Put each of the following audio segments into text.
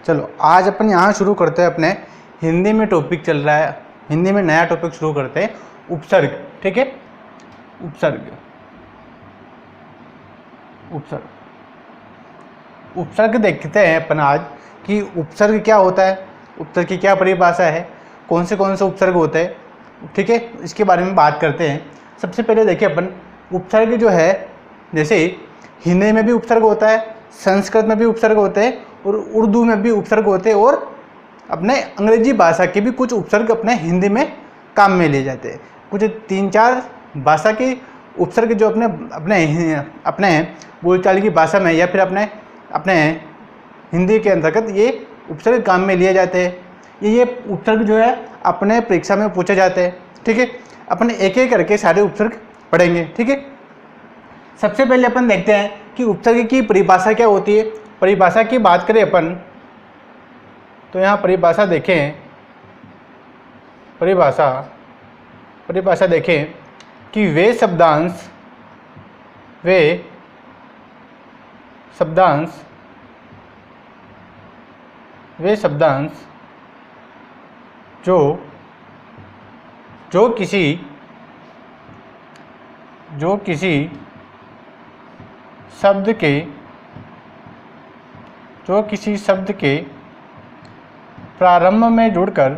चलो आज अपन यहाँ शुरू करते हैं अपने हिंदी में टॉपिक चल रहा है, हिंदी में नया टॉपिक शुरू करते हैं, उपसर्ग। ठीक है, उपसर्ग। उपसर्ग उपसर्ग देखते हैं अपन आज कि उपसर्ग क्या होता है, उपसर्ग की क्या परिभाषा है, कौन से उपसर्ग होते हैं। ठीक है, इसके बारे में बात करते हैं। सबसे पहले देखिए अपन उपसर्ग जो है, जैसे हिंदी में भी उपसर्ग होता है, संस्कृत में भी उपसर्ग होते हैं और उर्दू में भी उपसर्ग होते हैं, और अपने अंग्रेजी भाषा के भी कुछ उपसर्ग अपने हिंदी में काम में लिए जाते हैं। कुछ 3-4 भाषा के उपसर्ग जो अपने अपने अपने बोलचाल की भाषा में या फिर अपने हिंदी के अंतर्गत ये उपसर्ग काम में लिए जाते हैं। ये उपसर्ग जो है अपने परीक्षा में पूछे जाते हैं। ठीक है, अपन एक एक करके सारे उपसर्ग पढ़ेंगे। ठीक है, सबसे पहले अपन देखते हैं कि उपसर्ग की परिभाषा क्या होती है। परिभाषा की बात करें अपन तो यहाँ परिभाषा देखें, परिभाषा देखें कि वे शब्दांश जो किसी शब्द के प्रारंभ में जुड़कर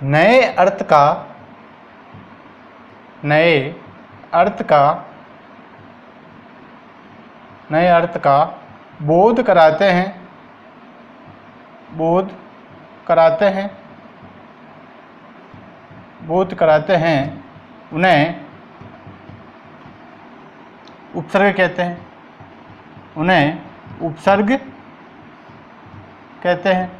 नए अर्थ का बोध कराते हैं उन्हें उपसर्ग कहते हैं।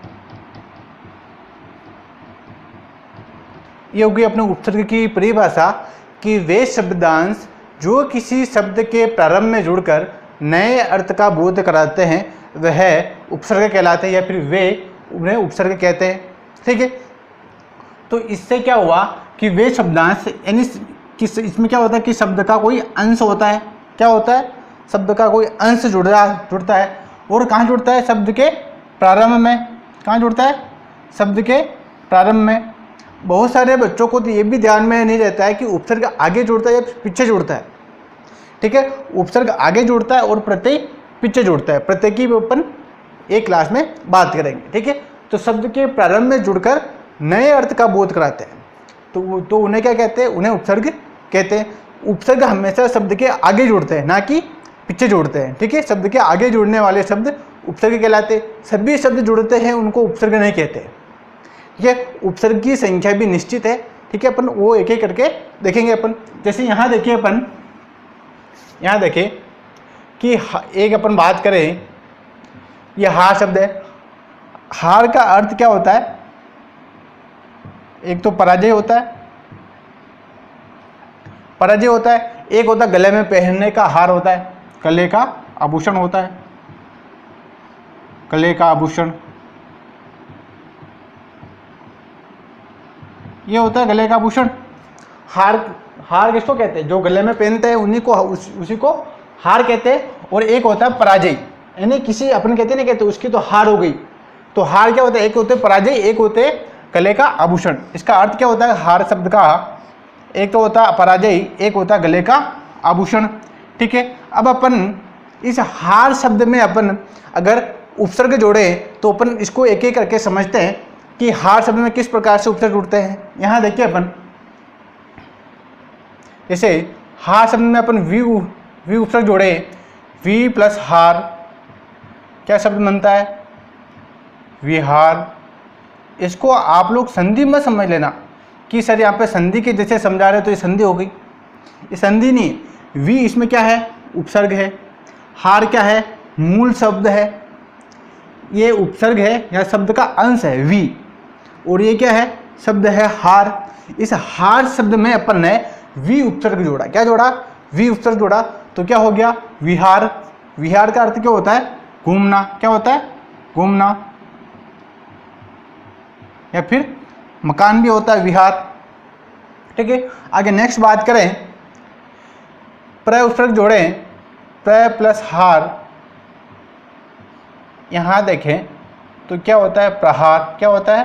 ये होगी अपने उपसर्ग की परिभाषा कि वे शब्दांश जो किसी शब्द के प्रारंभ में जुड़कर नए अर्थ का बोध कराते हैं वह उपसर्ग कहलाते हैं, या फिर वे उन्हें उपसर्ग कहते हैं। ठीक है, तो इससे क्या हुआ कि वे शब्दांश यानी इसमें क्या होता है कि शब्द का कोई अंश होता है। क्या होता है? शब्द का कोई अंश जुड़ता है। और कहाँ जुड़ता है? शब्द के प्रारंभ में। कहाँ जुड़ता है? शब्द के प्रारंभ में। बहुत सारे बच्चों को तो ये भी ध्यान में नहीं रहता है कि उपसर्ग आगे जुड़ता है या पीछे जुड़ता है। ठीक है, उपसर्ग आगे जुड़ता है और प्रत्यय पीछे जुड़ता है। प्रत्यय की अपन एक क्लास में बात करेंगे। ठीक है, तो शब्द के प्रारंभ में जुड़कर नए अर्थ का बोध कराते हैं तो उन्हें क्या कहते हैं? उन्हें उपसर्ग कहते हैं। उपसर्ग हमेशा शब्द के आगे जुड़ते हैं, ना कि पीछे जुड़ते हैं। ठीक है, शब्द के आगे जुड़ने वाले शब्द उपसर्ग कहलाते हैं। सभी शब्द जुड़ते हैं उनको उपसर्ग नहीं कहते। ठीक है, उपसर्ग की संख्या भी निश्चित है। ठीक है, अपन वो एक एक करके देखेंगे अपन। जैसे यहाँ देखिए अपन, यहाँ देखिए कि एक अपन बात करें, यह हार शब्द है। हार का अर्थ क्या होता है? एक तो पराजय होता है, एक होता है गले में पहनने का हार होता है, गले का आभूषण होता है, गले का आभूषण ये होता है, गले का आभूषण। हार किसको कहते हैं? जो गले में पहनते हैं उन्हीं को उसी को हार कहते हैं। और एक होता है पराजय, यानी किसी अपन कहते नहीं कहते उसकी तो हार हो गई। तो हार क्या होता है? एक होते हैं पराजय, एक होते हैं गले का आभूषण। इसका अर्थ क्या होता है? हार शब्द का एक तो होता है पराजय, एक होता है गले का आभूषण। ठीक है, अब अपन इस हार शब्द में अपन अगर उपसर्ग जोड़े तो अपन इसको एक एक करके समझते हैं कि हार शब्द में किस प्रकार से उपसर्ग जुड़ते हैं। यहाँ देखिए अपन, जैसे हार शब्द में अपन वी उपसर्ग जोड़े, वी प्लस हार क्या शब्द बनता है? विहार। इसको आप लोग संधि मत समझ लेना कि सर यहाँ पे संधि के जैसे समझा रहे तो ये संधि हो गई। ये संधि नहीं, वी इसमें क्या है? उपसर्ग है। हार क्या है? मूल शब्द है। ये उपसर्ग है या शब्द का अंश है वी, और ये क्या है? शब्द है हार। इस हार शब्द में अपन ने वी उपसर्ग जोड़ा। क्या जोड़ा? वी उपसर्ग जोड़ा। तो क्या हो गया? विहार। विहार का अर्थ क्या होता है? घूमना। क्या होता है? घूमना। या फिर मकान भी होता है विहार। ठीक है। आगे नेक्स्ट बात करें, प्र उपसर्ग जोड़ें, प्र प्लस हार, यहाँ देखें तो क्या होता है प्रहार, क्या होता है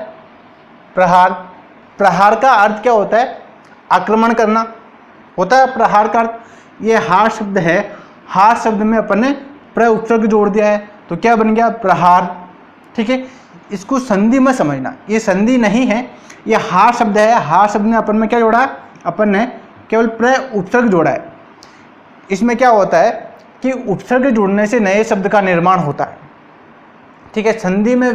प्रहार। प्रहार का अर्थ क्या होता है, आक्रमण करना होता है प्रहार का अर्थ। ये हार शब्द है, हार शब्द में अपन ने प्र उपसर्ग जोड़ दिया है तो क्या बन गया प्रहार, ठीक है। इसको संधि में समझना, ये संधि नहीं है, ये हार शब्द है। हार शब्द में अपन ने क्या जोड़ा, अपन ने केवल प्र उपसर्ग जोड़ा है। इसमें क्या होता है कि उपसर्ग जुड़ने से नए शब्द का निर्माण होता है, ठीक है। संधि में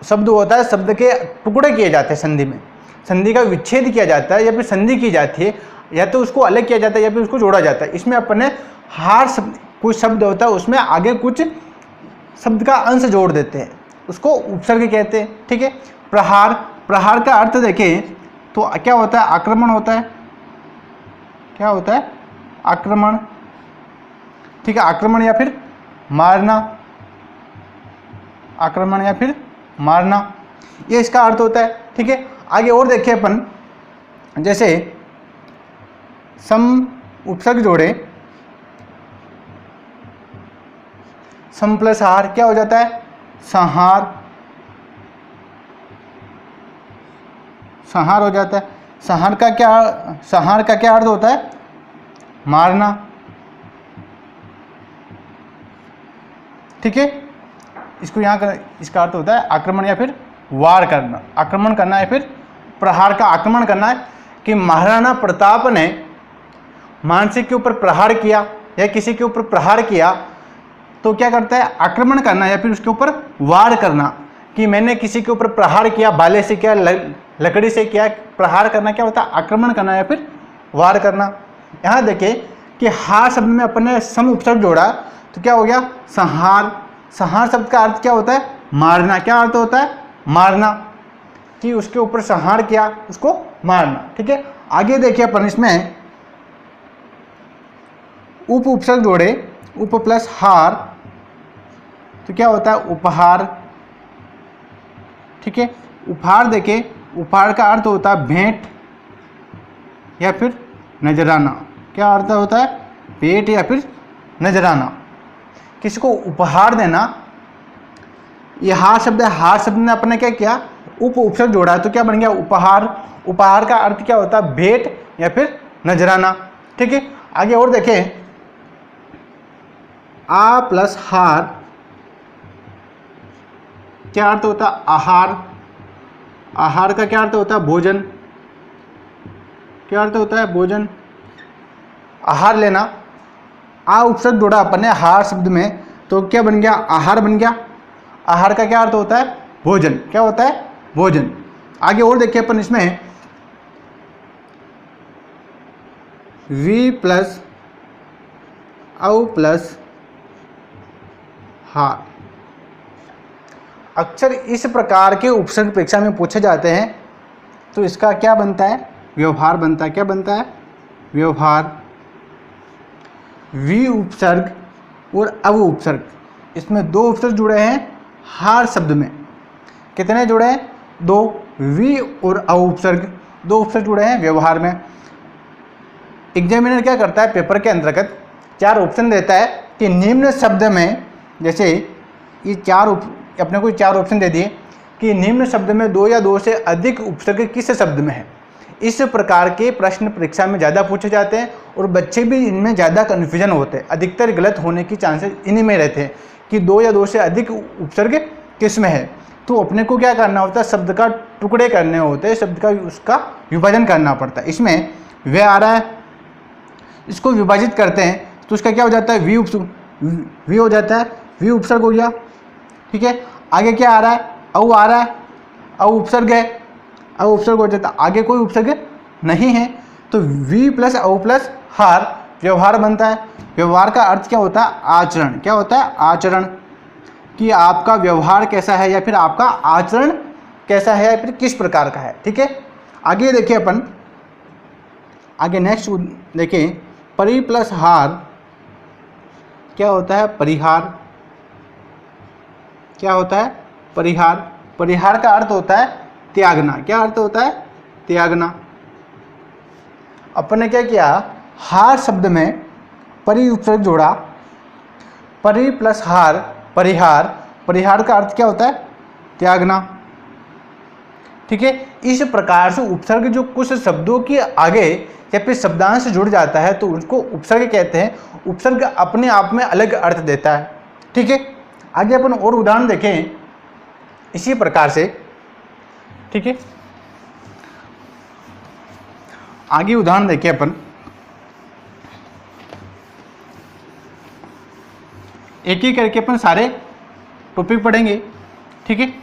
शब्द होता है, शब्द के टुकड़े किए जाते हैं संधि में, संधि का विच्छेद किया जाता है या फिर संधि की जाती है, या तो उसको अलग किया जाता है या फिर उसको जोड़ा जाता है। इसमें अपन ने हार शब्द, कुछ शब्द होता है उसमें आगे कुछ शब्द का अंश जोड़ देते हैं, उसको उपसर्ग कहते हैं, ठीक है। प्रहार, प्रहार का अर्थ देखें तो क्या होता है आक्रमण होता है, क्या होता है आक्रमण, ठीक है। आक्रमण या फिर मारना, आक्रमण या फिर मारना, ये इसका अर्थ होता है, ठीक है। आगे और देखिए अपन, जैसे सम उपसर्ग जोड़े, सम प्लस हार क्या हो जाता है संहार, संहार हो जाता है। संहार का क्या अर्थ होता है मारना, ठीक है। इसको यहाँ कर, इसका अर्थ होता है आक्रमण या फिर वार करना, आक्रमण करना या फिर प्रहार का आक्रमण करना है कि महाराणा प्रताप ने मानसिक के ऊपर प्रहार किया या किसी के ऊपर प्रहार किया तो क्या करता है आक्रमण करना या फिर उसके ऊपर वार करना, कि मैंने किसी के ऊपर प्रहार किया, भाले से किया, लकड़ी से किया, प्रहार करना क्या होता है आक्रमण करना या फिर वार करना। यहाँ देखिए कि हार शब्द में अपन ने सम उपसर्ग जोड़ा तो क्या हो गया संहार। संहार शब्द का अर्थ क्या होता है मारना, क्या अर्थ होता है मारना, कि उसके ऊपर संहार किया, उसको मारना, ठीक है। आगे देखिए अपन इसमें उप उपसर्ग जोड़े, उप प्लस हार तो क्या होता है उपहार, ठीक है। उपहार देखें, उपहार का अर्थ होता है भेंट या फिर नजराना, क्या अर्थ होता है भेंट या फिर नजराना, किसी को उपहार देना। ये हार शब्द है, हार शब्द ने अपने क्या किया उप उपसर्ग जोड़ा तो क्या बन गया उपहार। उपहार का अर्थ क्या होता है भेंट या फिर नजराना, ठीक है। आगे और देखें, आ प्लस हार क्या अर्थ होता है आहार। आहार का क्या अर्थ होता है भोजन, क्या अर्थ होता है भोजन, आहार लेना। आ उपसर्ग जोड़ा अपन ने हार शब्द में तो क्या बन गया आहार बन गया। आहार का क्या अर्थ होता है भोजन, क्या होता है भोजन। आगे और देखिए अपन इसमें वी प्लस औ प्लस हार, अक्सर इस प्रकार के उपसर्ग परीक्षा में पूछे जाते हैं तो इसका क्या बनता है व्यवहार बनता है, क्या बनता है व्यवहार। वी उपसर्ग और अव उपसर्ग, इसमें दो उपसर्ग जुड़े हैं हार शब्द में, कितने जुड़े हैं दो, वी और अव उपसर्ग, दो उपसर्ग जुड़े हैं व्यवहार में। एग्जामिनर क्या करता है पेपर के अंतर्गत चार ऑप्शन देता है कि निम्न शब्द में, जैसे ये अपने को चार ऑप्शन दे दिए कि निम्न शब्द में दो या दो से अधिक उपसर्ग किस शब्द में है। इस प्रकार के प्रश्न परीक्षा में ज़्यादा पूछे जाते हैं और बच्चे भी इनमें ज़्यादा कन्फ्यूजन होते हैं, अधिकतर गलत होने की चांसेस इन्हीं में रहते हैं कि दो या दो से अधिक उपसर्ग किस में है। तो अपने को क्या करना होता है शब्द का टुकड़े करने होते हैं, शब्द का उसका विभाजन करना पड़ता है। इसमें वे आ रहा है, इसको विभाजित करते हैं तो उसका क्या हो जाता है वी हो जाता है, वी उपसर्ग हो गया, ठीक है। आगे क्या आ रहा है औ आ रहा है, औ उपसर्ग है, औ उपसर्ग हो जाता है, आगे कोई उपसर्ग नहीं है तो वी प्लस औ प्लस हार व्यवहार बनता है। व्यवहार का अर्थ क्या होता है आचरण, क्या होता है आचरण, कि आपका व्यवहार कैसा है या फिर आपका आचरण कैसा है या फिर किस प्रकार का है, ठीक है। आगे देखिए अपन, आगे नेक्स्ट देखिए परि प्लस हार क्या होता है परिहार, क्या होता है परिहार। परिहार का अर्थ होता है त्यागना, क्या अर्थ होता है त्यागना, अपन ने क्या किया, हार शब्द में परि उपसर्ग जोड़ा, परि प्लस हार परिहार, परिहार का अर्थ क्या होता है, त्यागना। ठीक है, इस प्रकार से उपसर्ग जो कुछ शब्दों के आगे या फिर शब्दांश जुड़ जाता है तो उसको उपसर्ग कहते हैं। उपसर्ग अपने आप में अलग अर्थ देता है। ठीक है, आगे अपन और उदाहरण देखें इसी प्रकार से। ठीक है, आगे उदाहरण देखें अपन, एक एक करके अपन सारे टॉपिक पढ़ेंगे। ठीक है,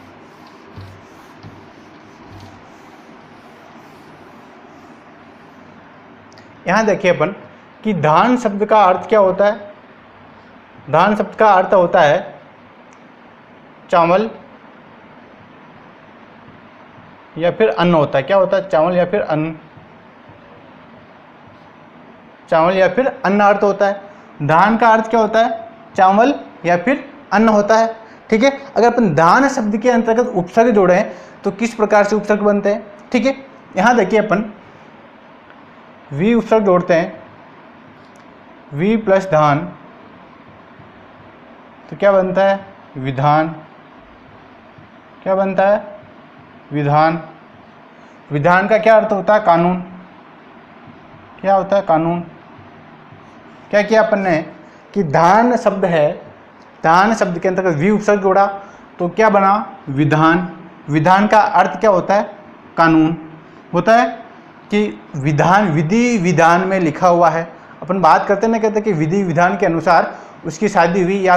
यहां देखिए अपन कि धान शब्द का अर्थ क्या होता है। धान शब्द का अर्थ होता है चावल या फिर अन्न होता है। क्या होता है, चावल या फिर अन्न, चावल या फिर अन्न अर्थ होता है। धान का अर्थ क्या होता है, चावल या फिर अन्न होता है। ठीक है, अगर अपन धान शब्द के अंतर्गत उपसर्ग जोड़े तो किस प्रकार से उपसर्ग बनते हैं। ठीक है, यहां देखिए अपन वी उपसर्ग जोड़ते हैं, वी प्लस धान, तो क्या बनता है, विधान। क्या बनता है, विधान। विधान का क्या अर्थ होता है, कानून। क्या होता है, कानून। क्या किया अपन ने कि धान शब्द है, धान शब्द के अंतर्गत वी उपसर्ग जोड़ा तो क्या बना, विधान। विधान का अर्थ क्या होता है, कानून होता है कि विधान विधि विधान में लिखा हुआ है। अपन बात करते ना, कहते कि विधि विधान के अनुसार उसकी शादी हुई या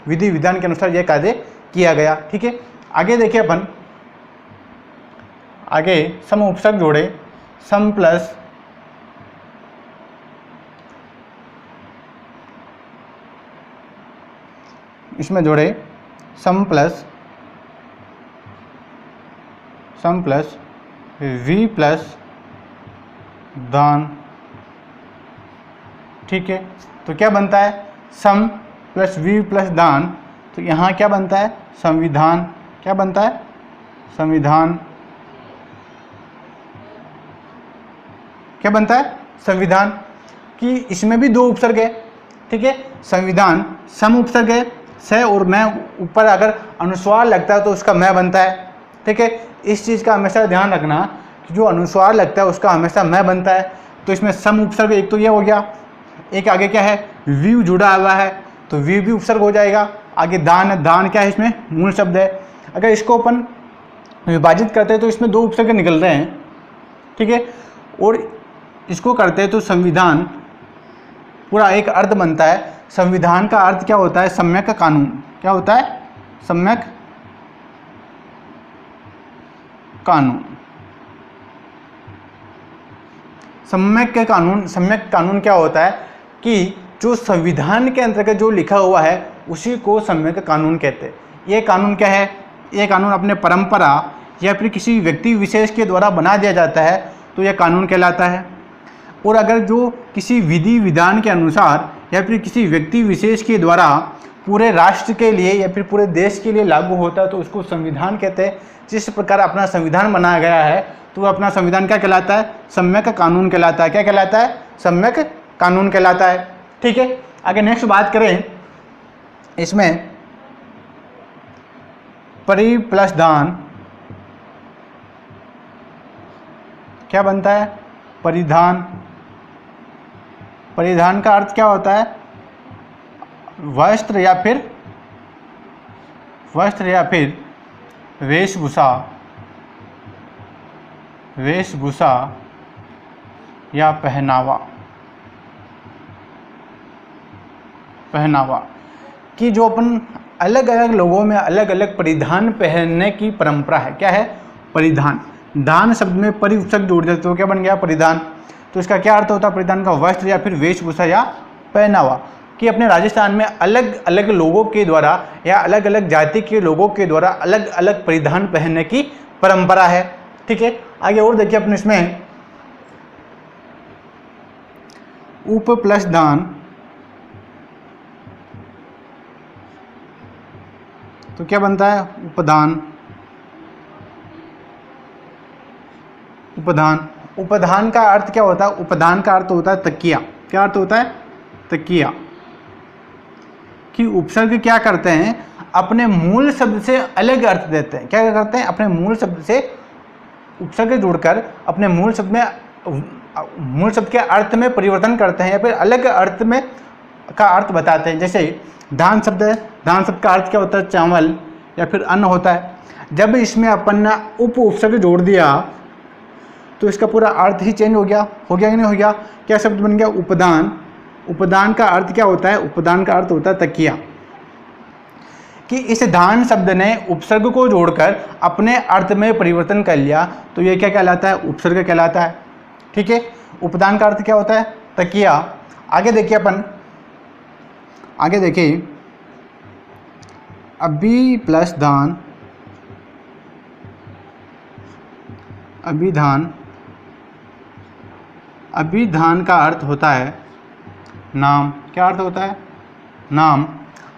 विधि विधान के अनुसार यह कार्य किया गया। ठीक है, आगे देखिए अपन, आगे सम उपसर्ग जोड़े, सम प्लस इसमें जोड़े सम प्लस वी प्लस दान। ठीक है, तो क्या बनता है, सम प्लस वी प्लस दान, तो यहाँ क्या बनता है, संविधान। क्या बनता है, संविधान। क्या बनता है, संविधान। कि इसमें भी दो उपसर्ग है। ठीक है, संविधान सम उपसर्ग है, से और मैं ऊपर अगर अनुस्वार लगता है तो उसका मैं बनता है। ठीक है, इस चीज़ का हमेशा ध्यान रखना कि जो अनुस्वार लगता है उसका हमेशा मैं बनता है। तो इसमें सम उपसर्ग एक तो ये हो गया, एक आगे क्या है, वी जुड़ा हुआ है तो वी भी उपसर्ग हो जाएगा। आगे दान, दान क्या है, इसमें मूल शब्द है। अगर इसको अपन विभाजित करते हैं तो इसमें दो उपसर्ग निकल रहे हैं। ठीक है, और इसको करते हैं तो संविधान पूरा एक अर्थ बनता है। संविधान का अर्थ क्या होता है, सम्यक कानून। क्या होता है, सम्यक कानून। सम्यक कानून, सम्यक कानून क्या होता है कि जो संविधान के अंतर्गत जो लिखा हुआ है उसी को सम्यक कानून कहते हैं। ये कानून क्या है, ये कानून अपने परंपरा या फिर किसी व्यक्ति विशेष के द्वारा बना दिया जाता है तो यह कानून कहलाता है। और अगर जो किसी विधि विधान के अनुसार या फिर किसी व्यक्ति विशेष के द्वारा पूरे राष्ट्र के लिए या फिर पूरे देश के लिए लागू होता है तो उसको संविधान कहते हैं। जिस प्रकार अपना संविधान बनाया गया है तो वह अपना संविधान क्या कहलाता है, सम्यक कानून कहलाता है। क्या कहलाता है, सम्यक कानून कहलाता है। ठीक है, आगे नेक्स्ट बात करें, इसमें परि प्लस दान क्या बनता है, परिधान। परिधान का अर्थ क्या होता है, वस्त्र या फिर वेशभूषा, वेशभूषा या पहनावा। पहनावा कि जो अपन अलग अलग लोगों में अलग अलग परिधान पहनने की परंपरा है। क्या है, परिधान। दान शब्द में परि उपसर्ग जोड़ देते तो क्या बन गया, परिधान। तो इसका क्या अर्थ होता है, परिधान का वस्त्र या फिर वेशभूषा या पहनावा। कि अपने राजस्थान में अलग अलग लोगों के द्वारा या अलग अलग जाति के लोगों के द्वारा अलग अलग परिधान पहनने की परंपरा है। ठीक है, आगे और देखिए अपने इसमें उप प्लस दान, तो क्या बनता है, उपदान। उपदान। उपधान का अर्थ क्या होता है? उपधान का अर्थ होता है तकिया। क्या अर्थ होता है? तकिया। कि उपसर्ग क्या करते हैं? अपने मूल शब्द से अलग अर्थ देते हैं। क्या करते हैं? अपने मूल शब्द से उपसर्ग जोड़कर अपने मूल शब्द के अर्थ में परिवर्तन करते हैं या फिर अलग अर्थ में का अर्थ बताते हैं। जैसे धान शब्द है, धान शब्द का अर्थ क्या होता है? चावल या फिर अन्न होता है। जब इसमें अपन ने उपसर्ग जोड़ दिया तो इसका पूरा अर्थ ही चेंज हो गया कि नहीं हो गया? क्या शब्द बन गया? उपदान। उपदान का अर्थ क्या होता है? उपदान का अर्थ होता है तकिया। कि इस धान शब्द ने उपसर्ग को जोड़कर अपने अर्थ में परिवर्तन कर लिया तो ये क्या कहलाता है? उपसर्ग कहलाता है। ठीक है, उपदान का अर्थ क्या होता है? तकिया। आगे देखिए अपन, आगे देखिए, अभी प्लस धान, अभिधान। अभिधान का अर्थ होता है नाम। क्या अर्थ होता है? नाम।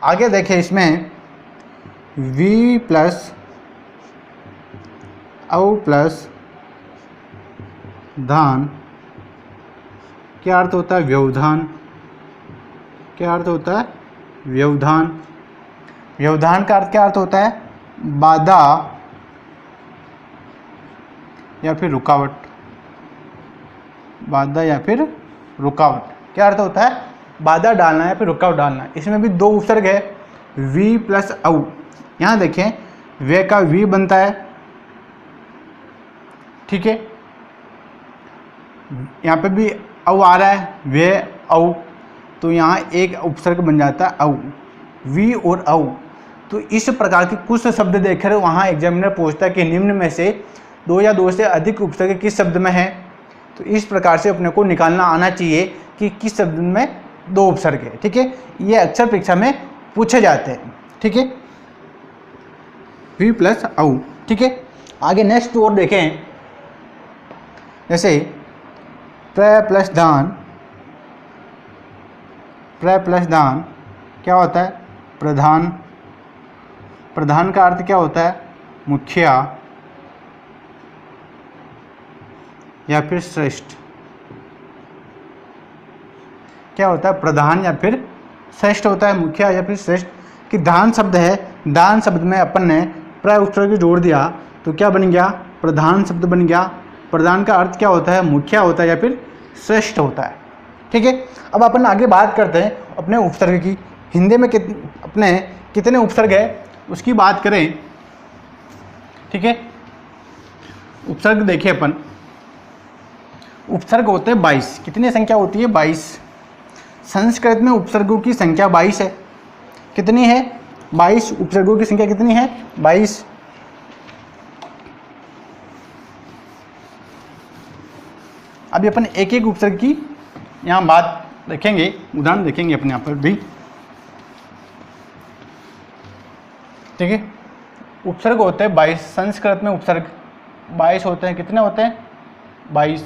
आगे देखिए इसमें वी प्लस औ प्लस धान, क्या अर्थ होता है? व्यवधान। क्या अर्थ होता है? व्यवधान। व्यवधान का अर्थ क्या अर्थ होता है? बाधा या फिर रुकावट। बाधा या फिर रुकावट। क्या अर्थ होता है? बाधा डालना या फिर रुकावट डालना। इसमें भी दो उपसर्ग है, वी प्लस औ। यहाँ देखें, वे का वी बनता है, ठीक है, यहाँ पे भी औ आ रहा है, वे औ, तो यहाँ एक उपसर्ग बन जाता है औ, वी और औ। तो इस प्रकार के कुछ शब्द देखकर वहाँ एग्जामिनर पूछता है कि निम्न में से दो या दो से अधिक उपसर्ग किस शब्द में है। तो इस प्रकार से अपने को निकालना आना चाहिए कि किस शब्द में दो उपसर्ग है। ठीक है, ये अक्सर परीक्षा में पूछे जाते हैं। ठीक है, वी प्लस औ। ठीक है, आगे नेक्स्ट और देखें, जैसे प्र प्लस दान। प्र प्लस दान क्या होता है? प्रधान। प्रधान का अर्थ क्या होता है? मुखिया या फिर श्रेष्ठ। क्या होता है? प्रधान या फिर श्रेष्ठ होता है, मुखिया या फिर श्रेष्ठ। कि दान शब्द है, दान शब्द में अपन ने प्र उपसर्ग जोड़ दिया तो क्या बन गया? प्रधान शब्द बन गया। प्रधान का अर्थ क्या होता है? मुखिया होता है या फिर श्रेष्ठ होता है। ठीक है, अब अपन आगे बात करते हैं अपने उपसर्ग की। हिंदी में अपने कितने उपसर्ग है उसकी बात करें। ठीक है, उपसर्ग देखिए अपन, उपसर्ग होते हैं 22। कितनी संख्या होती है? 22। संस्कृत में उपसर्गों की संख्या 22 है। कितनी है? 22। उपसर्गों की संख्या कितनी है? 22। अभी अपन एक एक उपसर्ग की यहाँ बात देखेंगे, उदाहरण देखेंगे अपने यहाँ पर भी। ठीक है, उपसर्ग होते हैं 22। संस्कृत में उपसर्ग 22 होते हैं। कितने होते हैं? 22।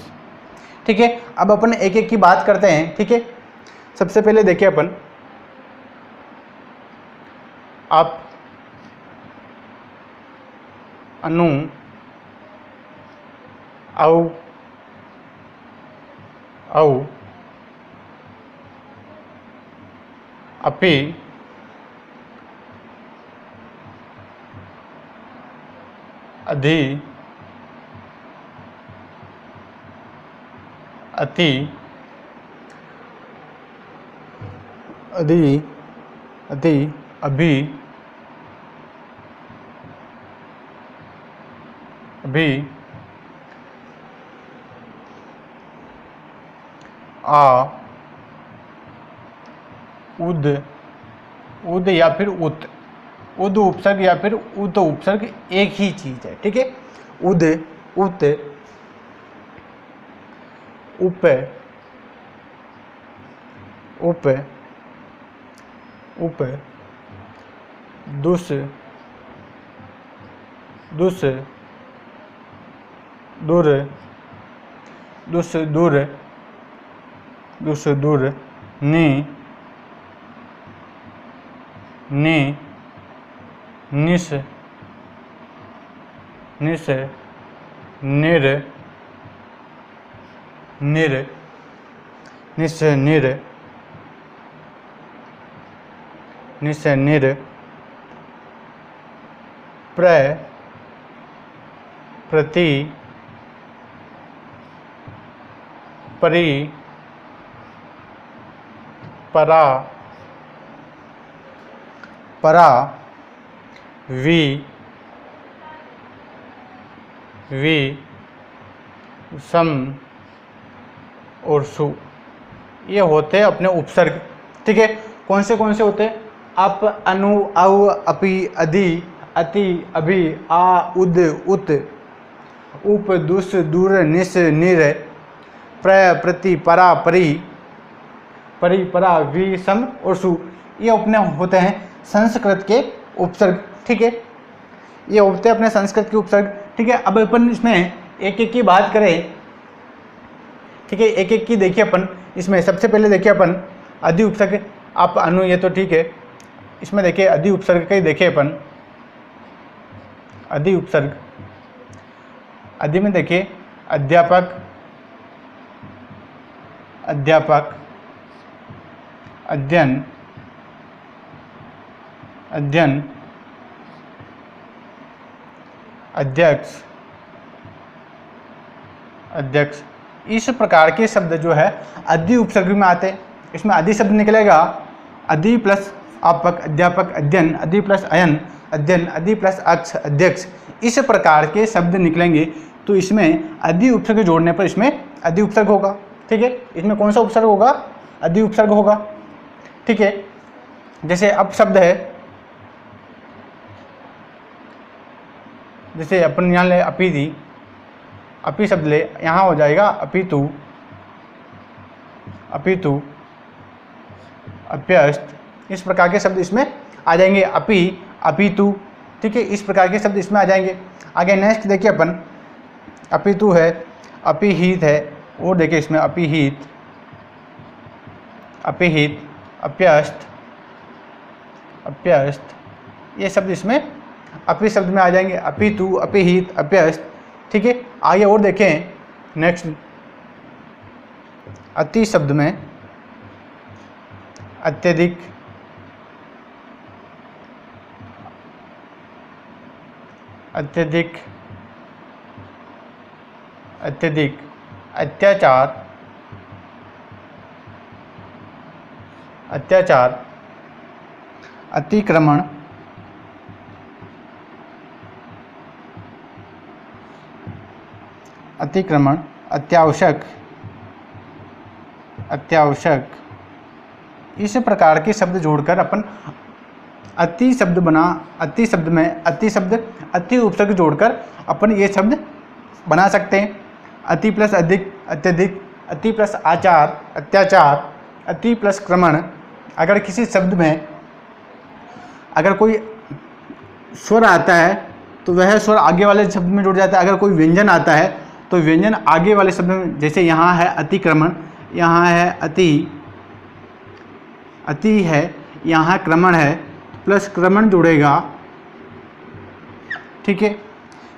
ठीक है, अब अपन एक एक की बात करते हैं। ठीक है, सबसे पहले देखिए अपन, आप, अनु, औ, औ, अपि, अधि, अति, अधि, अति, अभि, अभि, आ, उद, उद या फिर उत। उद उपसर्ग या फिर उत उपसर्ग एक ही चीज है। ठीक है, उद, उत, उप, उप, उप, दुस, दुस, दुर, दुस, दुर, दुस, दुर, नि, नि, निस, निस, निर, निर, निस निर, निस निर, प्र, प्रति, परि, परा, परा, वि, वि, सम और सु, ये होते हैं अपने उपसर्ग। ठीक है, कौन से होते हैं? अप, अनु, औ, अपि, अधि, अति, अभि, आ, उद, उत, उप, दुस, दूर, निस, निर, प्र, प्रति, परा, परि, परि, परा, वि, सम और सु, ये अपने होते हैं संस्कृत के उपसर्ग। ठीक है, ये होते हैं अपने संस्कृत के उपसर्ग। ठीक है, अब अपन इसमें एक एक की बात करें। ठीक है, एक एक की देखिए अपन। इसमें सबसे पहले देखिए अपन अधि उपसर्ग, आप, अनु, ये तो ठीक है। इसमें देखिए अधि उपसर्ग का ही देखिए अपन। अधि उपसर्ग, अधि में देखिए अध्यापक, अध्यापक, अध्ययन, अध्ययन, अध्यक्ष, अध्यक्ष, इस प्रकार के शब्द जो है अधि उपसर्ग में आते हैं। इसमें अधि शब्द निकलेगा अधि प्लस आपक, अध्यापक, अध्ययन, अधि प्लस अयन, अध्ययन, अधि प्लस अक्ष, अध्यक्ष, इस प्रकार के शब्द निकलेंगे। तो इसमें अधि उपसर्ग जोड़ने पर इसमें अधि उपसर्ग होगा। ठीक है, इसमें कौन सा उपसर्ग होगा? अधि उपसर्ग होगा। ठीक है, जैसे अब शब्द है, जैसे अपन यहाँ ले अपि थी, अपि शब्द ले, यहाँ हो जाएगा अपितु, अपितु, अप्यस्त, इस प्रकार के शब्द इसमें आ जाएंगे। अपि, अपितु, ठीक है, इस प्रकार के शब्द इसमें आ जाएंगे। आगे नेक्स्ट देखिए अपन, अपितु है, अपिहित है, और देखिए इसमें अपिहित, अपिहित, अप्यस्त, अप्यस्त, ये शब्द इसमें अपि शब्द में आ जाएंगे। अपितु, अपिहित, अप्यस्त। ठीक है, आगे और देखें नेक्स्ट, अति शब्द में अत्यधिक, अत्यधिक, अत्यधिक, अत्याचार, अत्याचार, अतिक्रमण, अतिक्रमण, अत्यावश्यक, अत्यावश्यक, इस प्रकार के शब्द जोड़कर अपन अति शब्द बना, अति शब्द में अति शब्द, अति उपसर्ग जोड़कर अपन ये शब्द बना सकते हैं। अति प्लस अधिक, अत्यधिक, अति प्लस आचार, अत्याचार, अति प्लस क्रमण। अगर किसी शब्द में अगर कोई स्वर आता है तो वह स्वर आगे वाले शब्द में जुड़ जाता है। अगर कोई व्यंजन आता है तो व्यंजन आगे वाले शब्द में, जैसे यहाँ है अतिक्रमण, यहाँ है अति, अति है, यहाँ क्रमण है, प्लस क्रमण जुड़ेगा। ठीक है,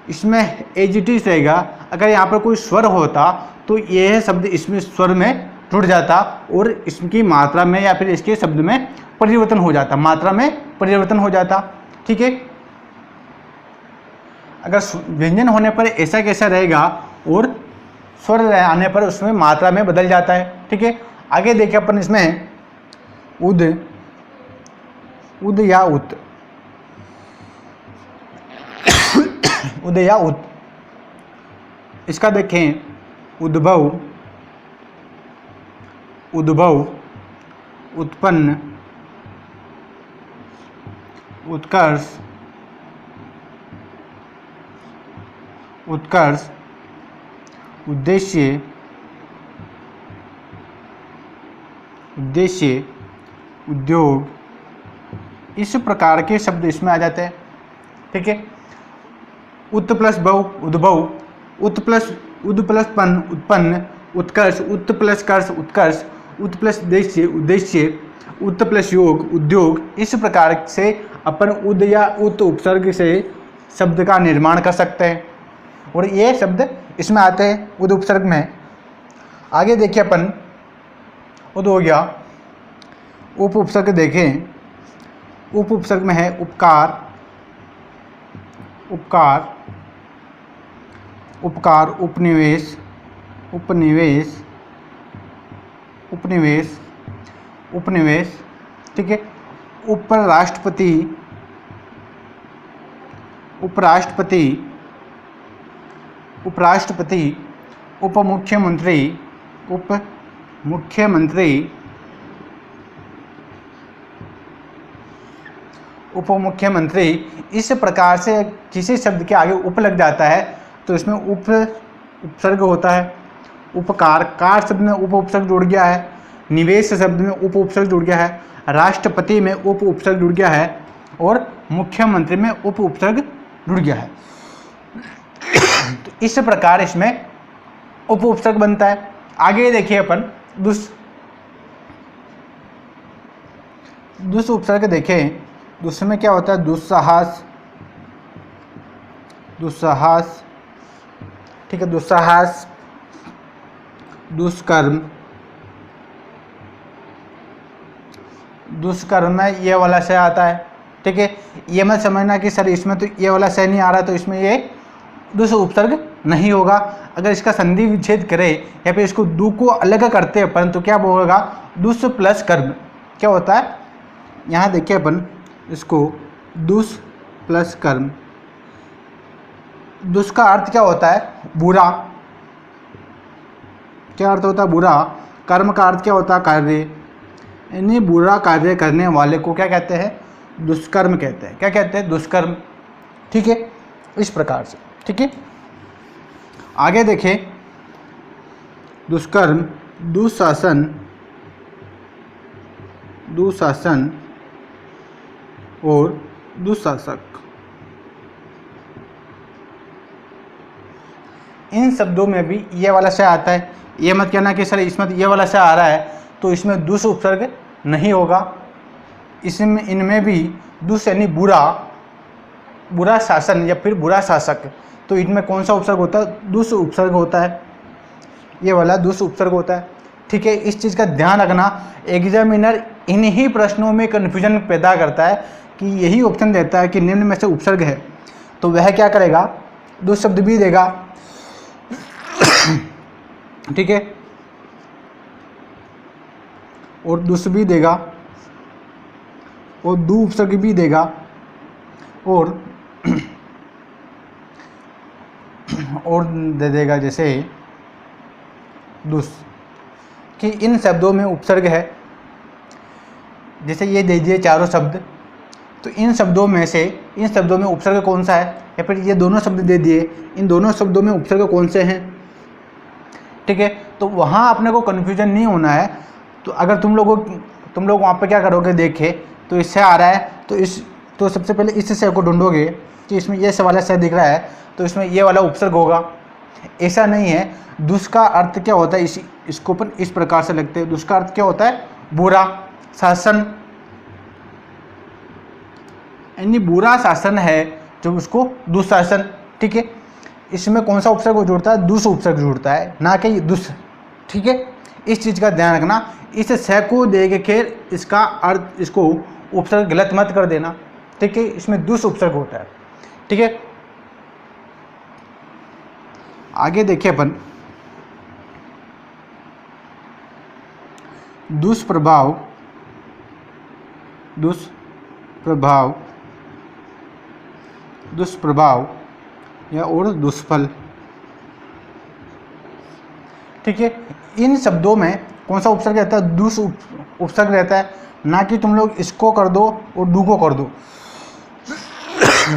इसमें एजिटिव रहेगा। अगर यहाँ पर कोई स्वर होता तो यह शब्द इसमें स्वर में जुड़ जाता और इसकी मात्रा में या फिर इसके शब्द में परिवर्तन हो जाता, मात्रा में परिवर्तन हो जाता। ठीक है, अगर व्यंजन होने पर ऐसा कैसा रहेगा और स्वर आने पर उसमें मात्रा में बदल जाता है। ठीक है, आगे देखिए अपन इसमें उद, उद या उत, उद या उत, इसका देखें उद्भव, उद्भव, उत्पन्न, उत्कर्ष, उत्कर्ष, उद्देश्य, उद्देश्य, उद्योग, इस प्रकार के शब्द इसमें आ जाते हैं। ठीक है, उत प्लस बहु, उद्भव, उत प्लस उद प्लस पन, उत्पन्न, उत्कर्ष, उत प्लस कर्ष, उत्कर्ष, उत प्लस उद्देश्य, उद्देश्य, उत प्लस योग, उद्योग। इस प्रकार से अपन उद या उत उपसर्ग से शब्द का निर्माण कर सकते हैं और ये शब्द इसमें आते हैं उद उपसर्ग में। आगे देखिए अपन, वो तो हो गया। उप उपसर्ग देखें, उप उपसर्ग में है उपकार, उपकार, उपकार, उपनिवेश, उपनिवेश, उपनिवेश, उपनिवेश, ठीक है। उपराष्ट्रपति, उपराष्ट्रपति, उपराष्ट्रपति, उपमुख्यमंत्री, उपमुख्यमंत्री, उपमुख्यमंत्री। इस प्रकार से किसी शब्द के आगे उप लग जाता है तो इसमें उप उपसर्ग होता है। उपकार, कार शब्द में उप उपसर्ग जुड़ गया है, निवेश शब्द में उप उपसर्ग जुड़ गया है, राष्ट्रपति में उप उपसर्ग जुड़ गया है और मुख्यमंत्री में उप उपसर्ग जुड़ गया है। तो इस प्रकार इसमें उप उपसर्ग बनता है। आगे देखिए अपन दुस उपसर्ग देखें, दुस में क्या होता है, दुस्साहस, दुस्साहस, ठीक है, दुस्साहस, दुष्कर्म, दुष्कर्म में ये वाला से आता है, ठीक है। ये मत समझना कि सर इसमें तो ये वाला से नहीं आ रहा तो इसमें ये दुस उपसर्ग नहीं होगा। अगर इसका संधि विच्छेद करें या फिर इसको दु को अलग करते हैं अपन तो क्या होगा, दुस प्लस कर्म। क्या होता है, यहाँ देखिए अपन इसको, दुस प्लस कर्म। दुस का अर्थ क्या होता है, बुरा। क्या अर्थ होता है, बुरा। कर्म का अर्थ क्या होता है, कार्य। यानी बुरा कार्य करने वाले को क्या कहते हैं, दुष्कर्म कहते हैं। क्या कहते हैं, दुष्कर्म, ठीक है। इस प्रकार से, ठीक है। आगे देखें, दुष्कर्म, दुशासन, दुशासन और दुशासक। इन शब्दों में भी ये वाला से आता है। ये मत कहना कि सर इसमें ये वाला से आ रहा है तो इसमें दुस उपसर्ग नहीं होगा। इसमें इनमें भी दुस यानी बुरा, बुरा शासन या फिर बुरा शासक, तो इनमें कौन सा उपसर्ग होता है, दुस उपसर्ग होता है। ये वाला दुस उपसर्ग होता है, ठीक है। इस चीज़ का ध्यान रखना, एग्जामिनर इन्हीं प्रश्नों में कन्फ्यूजन पैदा करता है कि यही ऑप्शन देता है कि निम्न में से उपसर्ग है तो वह क्या करेगा, दुस शब्द भी देगा, ठीक है, और दुस भी देगा और दु उपसर्ग भी देगा और दे देगा जैसे दुस। कि इन शब्दों में उपसर्ग है, जैसे ये दे दिए चारों शब्द, तो इन शब्दों में से इन शब्दों में उपसर्ग कौन सा है, या फिर ये दोनों शब्द दे दिए, इन दोनों शब्दों में उपसर्ग कौन से हैं, ठीक है। तो वहाँ अपने को कन्फ्यूजन नहीं होना है। तो अगर तुम लोग वहाँ पे क्या करोगे, देखे तो इससे आ रहा है तो सबसे पहले इस से को ढूंढोगे कि इसमें ये वाला से दिख रहा है तो इसमें ये वाला उपसर्ग होगा। ऐसा नहीं है। दुष् का अर्थ क्या होता है, इसको अपन इस प्रकार से लगते हैं। दुष् का अर्थ क्या होता है, बुरा शासन, यानी बुरा शासन है जो उसको दुशासन, ठीक है। इसमें कौन सा उपसर्ग जुड़ता है, दुस उपसर्ग जुड़ता है, ना कि दुस, ठीक है। इस चीज़ का ध्यान रखना। इस स को देख के इसका अर्थ, इसको उपसर्ग गलत मत कर देना, ठीक है। इसमें दुस उपसर्ग होता है, ठीक है। आगे देखिए अपन, दुष्प्रभाव, दुष्प्रभाव, दुष्प्रभाव या और दुष्फल, ठीक है। इन शब्दों में कौन सा उपसर्ग रहता है, दुस उपसर्ग रहता है, ना कि तुम लोग इसको कर दो और दू को कर दो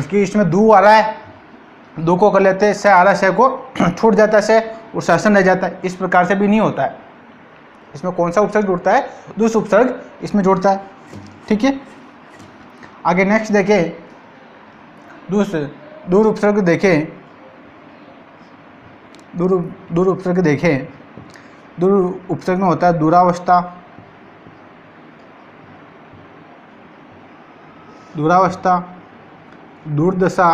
कि इसमें दू आ रहा है, दो को कर लेते हैं, से आ रहा है, से को छूट जाता है, से और शासन रह जाता है। इस प्रकार से भी नहीं होता है। इसमें कौन सा उपसर्ग जुड़ता है, दुस उपसर्ग इसमें जुड़ता है, ठीक है। आगे नेक्स्ट देखें, दूर उपसर्ग देखें, दूर उपसर्ग देखें। दूर उपसर्ग में होता है दुरावस्था, दुरावस्था, दुर्दशा,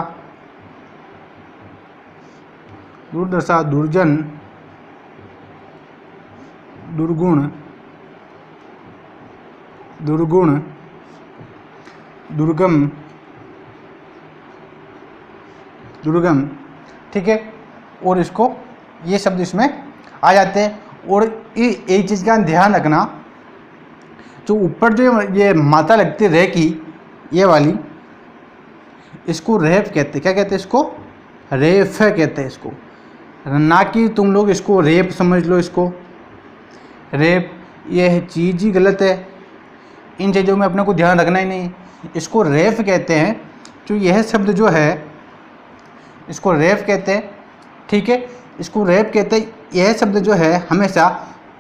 दुर्दशा, दुर्जन, दुर्गुण, दुर्गुण, दुर्गम, दुर्गम, ठीक है। और इसको ये शब्द इसमें आ जाते हैं। और एक चीज़ का ध्यान रखना, जो ऊपर जो ये मात्रा लगती है रे की, ये वाली, इसको रेफ कहते हैं। क्या कहते हैं इसको? रेफ कहते हैं इसको, ना कि तुम लोग इसको रेप समझ लो। इसको रेप ये चीज़ ही गलत है, इन चीज़ों में अपने को ध्यान रखना ही नहीं। इसको रेफ कहते हैं। जो यह शब्द जो है इसको रेफ कहते हैं, ठीक है। इसको रेप कहते हैं। यह शब्द जो है हमेशा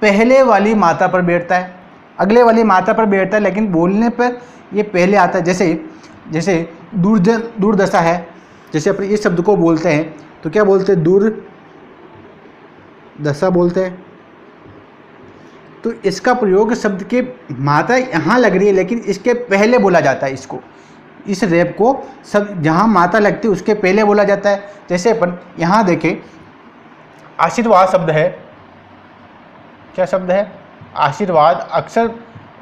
पहले वाली मात्रा पर बैठता है, अगले वाली मात्रा पर बैठता है, लेकिन बोलने पर ये पहले आता है। जैसे दुर्दशा है, जैसे अपन इस शब्द को बोलते हैं तो क्या बोलते हैं? दुर्दशा बोलते हैं। तो इसका प्रयोग शब्द की मात्रा यहाँ लग रही है, लेकिन इसके पहले बोला जाता है इसको। इस रेप को सब जहाँ मात्रा लगती है उसके पहले बोला जाता है। जैसे अपन यहाँ देखें, आशीर्वाद शब्द है। क्या शब्द है? आशीर्वाद। अक्सर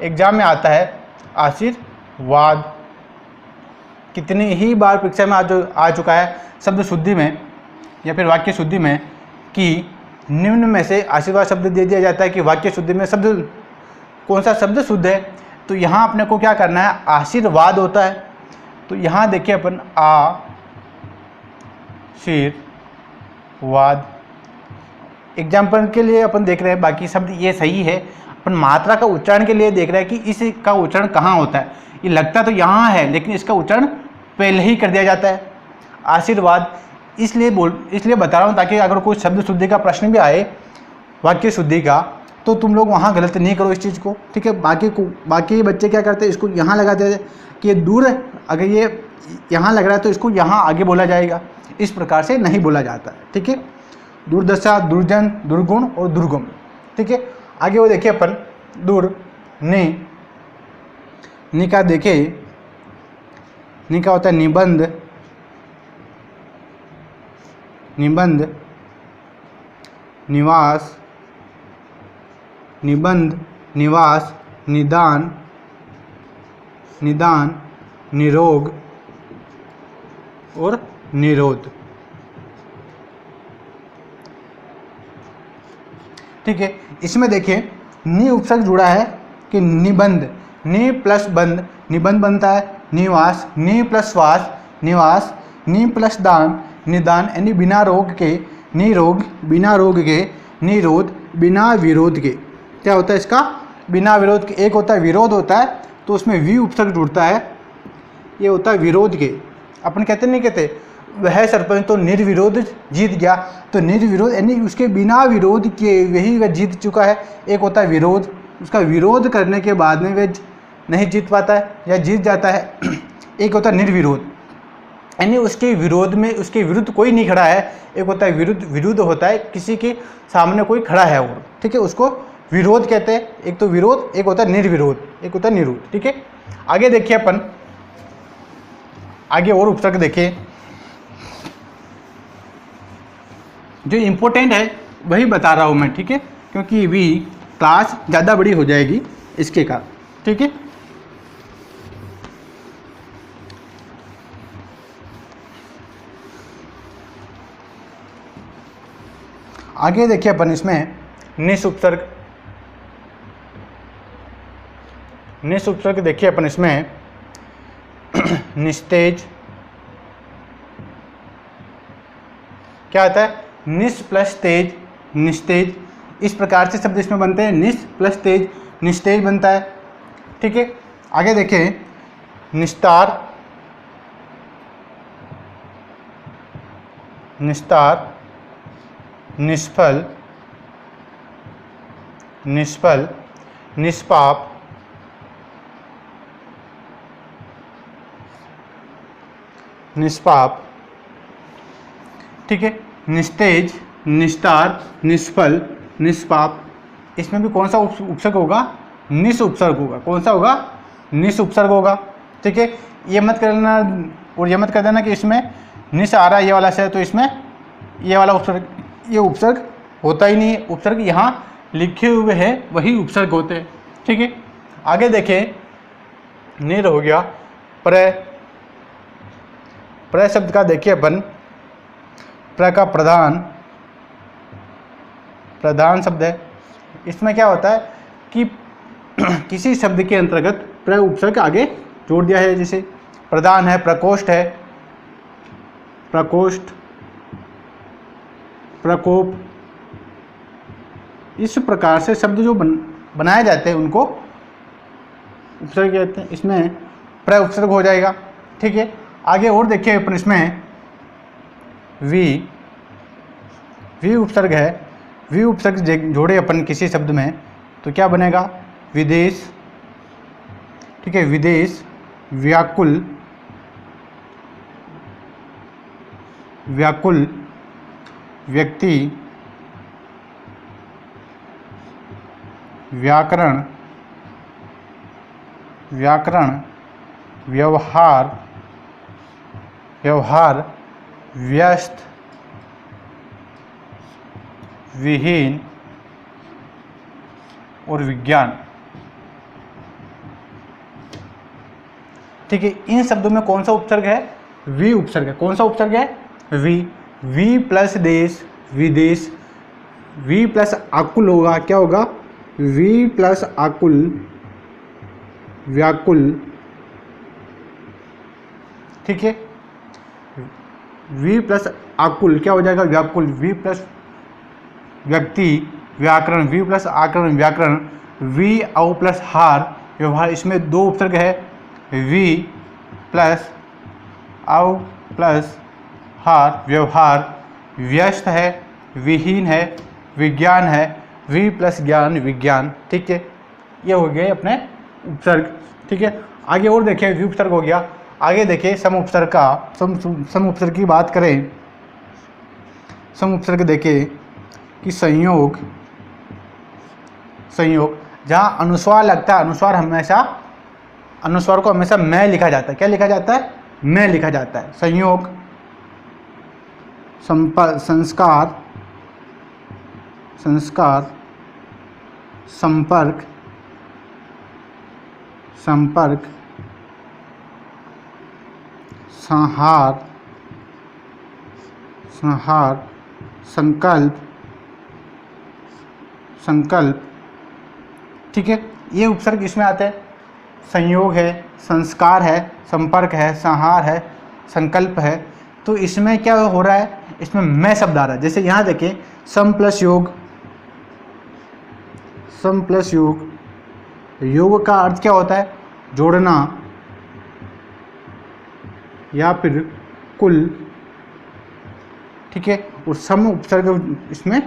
एग्जाम में आता है आशीर्वाद, कितनी ही बार परीक्षा में आ चुका है शब्द शुद्धि में या फिर वाक्य शुद्धि में, कि निम्न में से आशीर्वाद शब्द दे दिया जाता है कि वाक्य शुद्धि में शब्द कौन सा शब्द शुद्ध है। तो यहाँ अपने को क्या करना है? आशीर्वाद होता है। तो यहाँ देखिए अपन आशीर्वाद एग्जाम्पल के लिए अपन देख रहे हैं, बाकी शब्द ये सही है। अपन मात्रा का उच्चारण के लिए देख रहे हैं कि इसका उच्चारण कहाँ होता है। ये लगता तो यहाँ है, लेकिन इसका उच्चारण पहले ही कर दिया जाता है। आशीर्वाद इसलिए बता रहा हूँ ताकि अगर कोई शब्द शुद्धि का प्रश्न भी आए, वाक्य शुद्धि का, तो तुम लोग वहाँ गलत नहीं करो इस चीज़ को, ठीक है। बाकी बच्चे क्या करते हैं? इसको यहाँ लगाते हैं कि ये दूर है, अगर ये यहाँ लग रहा है तो इसको यहाँ आगे बोला जाएगा। इस प्रकार से नहीं बोला जाता है, ठीक है। दुर्दशा, दुर्जन, दुर्गुण और दुर्गम, ठीक है। आगे वो देखिए अपन नि का देखे, नि का होता है निबंध, निबंध, निवास, निबंध, निवास, निदान, निदान, निरोग और निरोध, ठीक है। इसमें देखिए नि उपसर्ग जुड़ा है कि निबंध, नि प्लस बंध, निबंध बनता है। निवास, नि प्लस वास, निवास, नि प्लस दान, निदान, यानी बिना रोग के निरोग, बिना रोग के निरोध, बिना विरोध के। क्या होता है इसका? बिना विरोध के। एक होता है विरोध होता है तो उसमें वी उपसर्ग जुड़ता है, ये होता है विरोध के। अपन कहते नहीं कहते वह सरपंच तो निर्विरोध जीत गया, तो निर्विरोध यानी उसके बिना विरोध के वही वह जीत चुका है। एक होता है विरोध, उसका विरोध करने के बाद में वह नहीं जीत पाता है या जीत जाता है। एक होता है निर्विरोध, यानी उसके विरोध में उसके विरुद्ध कोई नहीं खड़ा है। एक होता है विरुद्ध होता है किसी के सामने कोई खड़ा है और, ठीक है, उसको विरोध कहते हैं। एक तो विरोध, एक होता है निर्विरोध, एक होता है निरोध, ठीक है। आगे देखिए अपन, आगे और उपसर्ग देखिए। जो इम्पोर्टेंट है वही बता रहा हूँ मैं, ठीक है, क्योंकि भी क्लास ज़्यादा बड़ी हो जाएगी इसके कारण, ठीक है। आगे देखिए अपन इसमें निस उपसर्ग, निस उपसर्ग देखिए अपन इसमें निस्तेज, क्या आता है? निस प्लस तेज, निस्तेज। इस प्रकार से शब्द इसमें बनते हैं, निस प्लस तेज, निस्तेज बनता है, ठीक है। आगे देखें निस्तार, निस्तार, निष्फल, निष्फल, निष्पाप, निष्पाप, ठीक है। निस्तेज, निस्तार, निष्फल, निष्पाप। इसमें भी कौन सा उपसर्ग होगा? निस उपसर्ग होगा। कौन सा होगा? निस उपसर्ग होगा, ठीक है। ये मत करना और ये मत कर देना कि इसमें निस आ रहा है ये वाला से, तो इसमें ये वाला उपसर्ग, ये उपसर्ग होता ही नहीं है। उपसर्ग यहाँ लिखे हुए हैं वही उपसर्ग होते हैं। ठीक है, आगे देखें, निर हो गया, प्रय। प्रय शब्द का देखिए अपन, प्रय का प्रधान, प्रधान शब्द है। इसमें क्या होता है कि किसी शब्द के अंतर्गत प्रय उपसर्ग आगे जोड़ दिया है, जैसे प्रधान है, प्रकोष्ठ है, प्रकोष्ठ, प्रकोप। इस प्रकार से शब्द जो बनाए जाते हैं उनको उपसर्ग कहते हैं। इसमें प्रय उपसर्ग हो जाएगा। ठीक है, आगे और देखिए अपन, इसमें वी उपसर्ग है। वी उपसर्ग जोड़े अपन किसी शब्द में तो क्या बनेगा, विदेश। ठीक है, विदेश, व्याकुल, व्याकुल, व्यक्ति, व्याकरण, व्याकरण, व्यवहार, व्यवहार, व्यस्त, विहीन और विज्ञान। ठीक है, इन शब्दों में कौन सा उपसर्ग है, वी उपसर्ग है। कौन सा उपसर्ग है, वी। वी प्लस देश, विदेश। वी प्लस आकुल होगा, क्या होगा, वी प्लस आकुल, व्याकुल। ठीक है, वी प्लस आकुल क्या हो जाएगा, व्याकुल। वी प्लस व्यक्ति, व्याकरण। वी प्लस आकरण, व्याकरण। वी औ प्लस हार, व्यवहार। इसमें दो उपसर्ग है, वी प्लस औ प्लस हार, व्यवहार। व्यस्त है, विहीन है, विज्ञान है। वी प्लस ज्ञान, विज्ञान। ठीक है, ये हो गए अपने उपसर्ग। ठीक है, आगे और देखिए, वी उपसर्ग हो गया। आगे देखिए सम उपसर्ग का, सम उपसर्ग की बात करें, सम उपसर्ग देखें कि संयोग, संयोग जहाँ अनुस्वार लगता है, अनुस्वार हमेशा, अनुस्वार को हमेशा मैं लिखा जाता है। क्या लिखा जाता है, मैं लिखा जाता है। संयोग, संस्कार, संस्कार, संपर्क, संपर्क, संहार, संहार, संकल्प, संकल्प। ठीक है, ये उपसर्ग इसमें आते हैं। संयोग है, संस्कार है, संपर्क है, संहार है, संकल्प है। तो इसमें क्या हो रहा है, इसमें मैं शब्द आ रहा है। जैसे यहाँ देखिए, सम प्लस योग, सम प्लस योग। योग का अर्थ क्या होता है, जोड़ना या फिर कुल। ठीक है, और सम उपसर्ग इसमें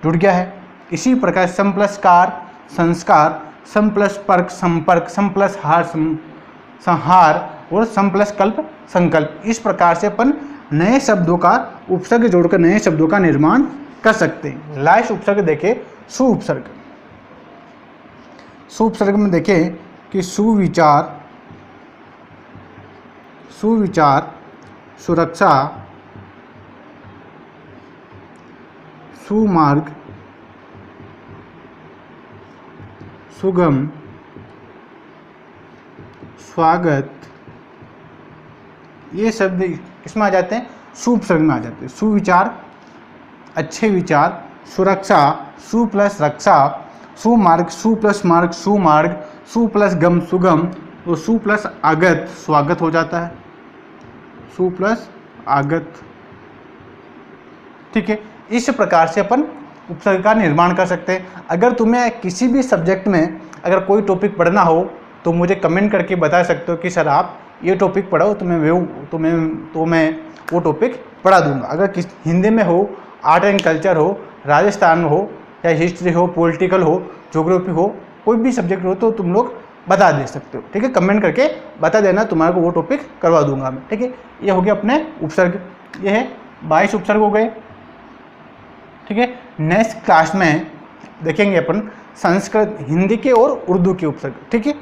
जुड़ गया है। इसी प्रकार सम प्लस कार, संस्कार, सम प्लस पर्क, संपर्क, सम प्लस हार, संहार, और सम प्लस कल्प, संकल्प। इस प्रकार से अपन नए शब्दों का उपसर्ग जोड़कर नए शब्दों का निर्माण कर सकते हैं। लास्ट उपसर्ग देखें, सु उपसर्ग। सु उपसर्ग में देखें कि सुविचार, सुविचार, सुरक्षा, सुमार्ग, सुगम, स्वागत। ये शब्द किसमें आ जाते हैं, सु उपसर्ग में आ जाते हैं। सुविचार, अच्छे विचार। सुरक्षा, सु प्लस रक्षा। सुमार्ग, सु प्लस मार्ग, सुमार्ग। सु प्लस गम, सुगम। तो सु प्लस आगत, स्वागत हो जाता है, सु प्लस आगत। ठीक है, इस प्रकार से अपन उपसर्ग का निर्माण कर सकते हैं। अगर तुम्हें किसी भी सब्जेक्ट में अगर कोई टॉपिक पढ़ना हो तो मुझे कमेंट करके बता सकते हो कि सर आप ये टॉपिक पढ़ो, तो मैं वो टॉपिक पढ़ा दूंगा। अगर हिंदी में हो, आर्ट एंड कल्चर हो, राजस्थान में हो, या हिस्ट्री हो, पॉलिटिकल हो, ज्योग्राफी हो, कोई भी सब्जेक्ट हो तो तुम लोग बता दे सकते हो। ठीक है, कमेंट करके बता देना, तुम्हारे को वो टॉपिक करवा दूंगा मैं। ठीक है, ये हो गया अपने उपसर्ग। ये है 22 उपसर्ग हो गए। ठीक है, नेक्स्ट क्लास में देखेंगे अपन संस्कृत, हिंदी के और उर्दू के उपसर्ग। ठीक है।